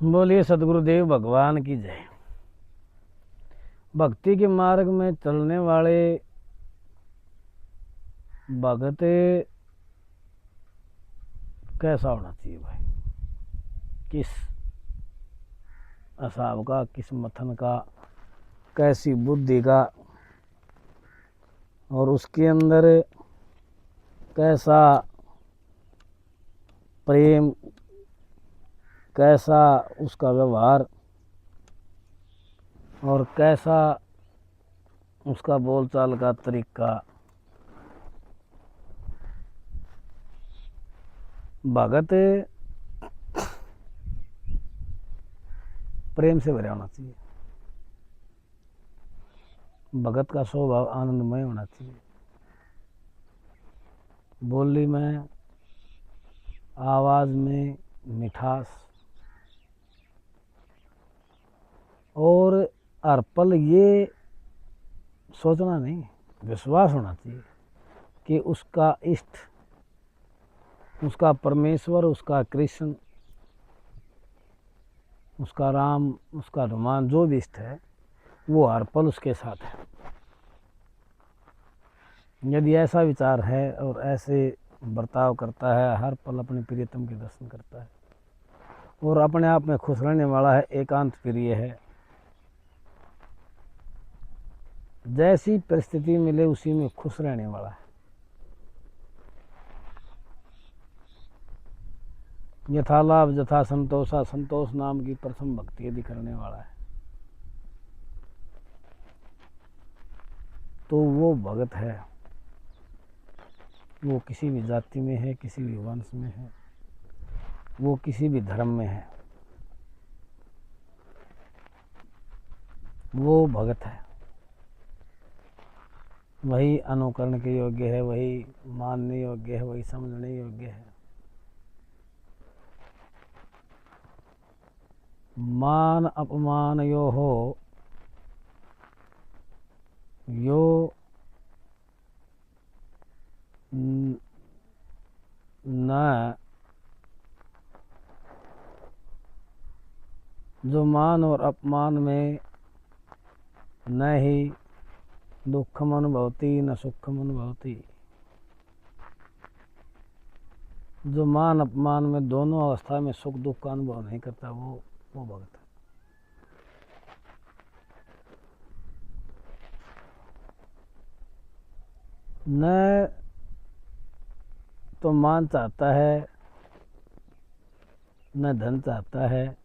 बोलिए सदगुरुदेव भगवान की जय। भक्ति के मार्ग में चलने वाले भगत कैसा होना चाहिए भाई? किस हिसाब का, किस मथन का, कैसी बुद्धि का, और उसके अंदर कैसा प्रेम, कैसा उसका व्यवहार और कैसा उसका बोलचाल का तरीका। भगत प्रेम से भरा होना चाहिए। भगत का स्वभाव आनंदमय होना चाहिए। बोली में, आवाज में मिठास, और हर पल ये सोचना नहीं, विश्वास होना चाहिए कि उसका इष्ट, उसका परमेश्वर, उसका कृष्ण, उसका राम, उसका हनुमान, जो भी इष्ट है वो हर पल उसके साथ है। यदि ऐसा विचार है और ऐसे बर्ताव करता है, हर पल अपने प्रियतम के दर्शन करता है और अपने आप में खुश रहने वाला है, एकांत प्रिय है, जैसी परिस्थिति मिले उसी में खुश रहने वाला है, यथा लाभ यथा संतोषा, संतोष नाम की प्रथम भक्ति यदि करने वाला है तो वो भगत है। वो किसी भी जाति में है, किसी भी वंश में है, वो किसी भी धर्म में है, वो भगत है। वही अनुकरण के योग्य है, वही मानने योग्य है, वही समझने योग्य है। मान अपमान यो हो, यो न, जो मान और अपमान में न ही दुखम अनुभवती न सुखम अनुभवती, जो मान अपमान में दोनों अवस्था में सुख दुख का अनुभव नहीं करता, वो भगत है। न तो मान चाहता है, न धन चाहता है,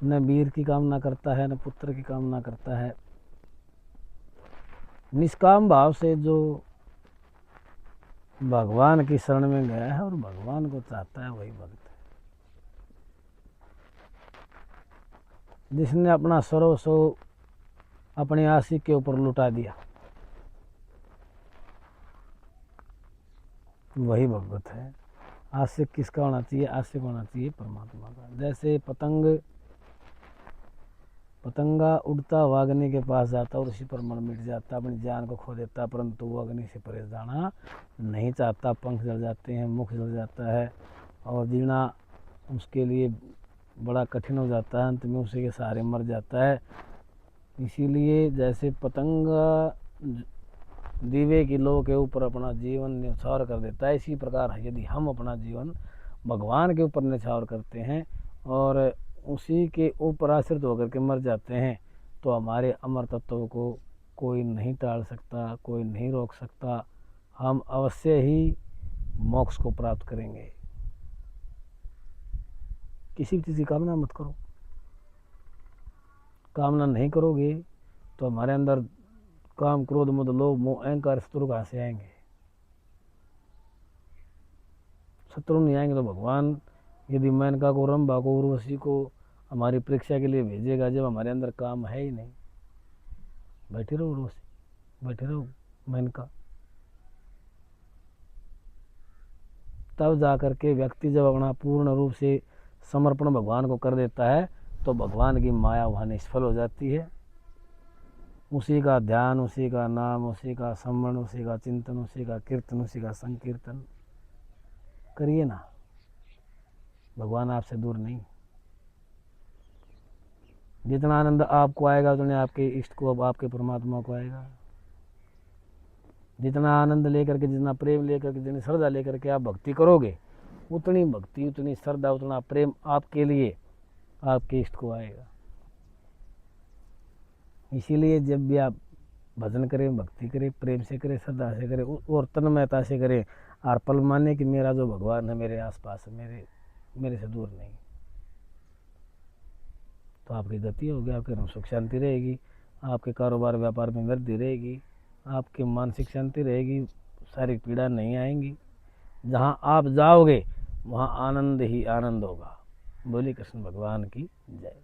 न वीर की कामना करता है, न पुत्र की कामना करता है। निष्काम भाव से जो भगवान की शरण में गया है और भगवान को चाहता है, वही भक्त है। जिसने अपना सर्वस्व अपने आशिक के ऊपर लुटा दिया, वही भगवत है। आशिक किसका होना चाहिए? आशिक होना चाहिए परमात्मा का। जैसे पतंगा उड़ता हुआ अग्नि के पास जाता और उसी पर मन मिट जाता, अपनी जान को खो देता, परंतु वो अग्नि से परे जाना नहीं चाहता। पंख जल जाते हैं, मुख जल जाता है और जीना उसके लिए बड़ा कठिन हो जाता है, अंत में उसी के सहारे मर जाता है। इसीलिए जैसे पतंगा दीवे की लो के ऊपर अपना जीवन न्यौछावर कर देता है, इसी प्रकार यदि हम अपना जीवन भगवान के ऊपर न्यौछावर करते हैं और उसी के ऊपर आश्रित होकर के मर जाते हैं, तो हमारे अमर तत्व को कोई नहीं टाल सकता, कोई नहीं रोक सकता। हम अवश्य ही मोक्ष को प्राप्त करेंगे। किसी भी चीज़ की कामना मत करो। कामना नहीं करोगे तो हमारे अंदर काम, क्रोध, मद, लोभ, मोह, अहंकार, शत्रु कहाँ से आएंगे? शत्रु नहीं आएंगे तो भगवान यदि मेनका को, रंभा को, उर्वशी को हमारी परीक्षा के लिए भेजेगा, जब हमारे अंदर काम है ही नहीं। बैठे रहो उर्वशी, बैठे रहो मेनका। तब जाकर के व्यक्ति जब अपना पूर्ण रूप से समर्पण भगवान को कर देता है तो भगवान की माया वहाँ निष्फल हो जाती है। उसी का ध्यान, उसी का नाम, उसी का स्मरण, उसी का चिंतन, उसी का कीर्तन, उसी का संकीर्तन करिए ना। भगवान आपसे दूर नहीं। जितना आनंद आपको आएगा उतने आपके इष्ट को, अब आपके परमात्मा को आएगा। जितना आनंद लेकर के, जितना प्रेम लेकर के, जितनी श्रद्धा लेकर के आप भक्ति करोगे, उतनी भक्ति, उतनी श्रद्धा, उतना प्रेम आपके लिए, आपके इष्ट को आएगा। इसीलिए जब भी आप भजन करें, भक्ति करें, प्रेम से करें, श्रद्धा से करें और तन्मयता से करें, और पल माने कि मेरा जो भगवान है मेरे आसपास है, मेरे से दूर नहीं। तो आपकी गति होगी, आपके धर्म सुख शांति रहेगी, आपके कारोबार व्यापार में वृद्धि रहेगी, आपकी मानसिक शांति रहेगी, शारीरिक पीड़ा नहीं आएंगी। जहाँ आप जाओगे वहाँ आनंद ही आनंद होगा। बोली कृष्ण भगवान की जय।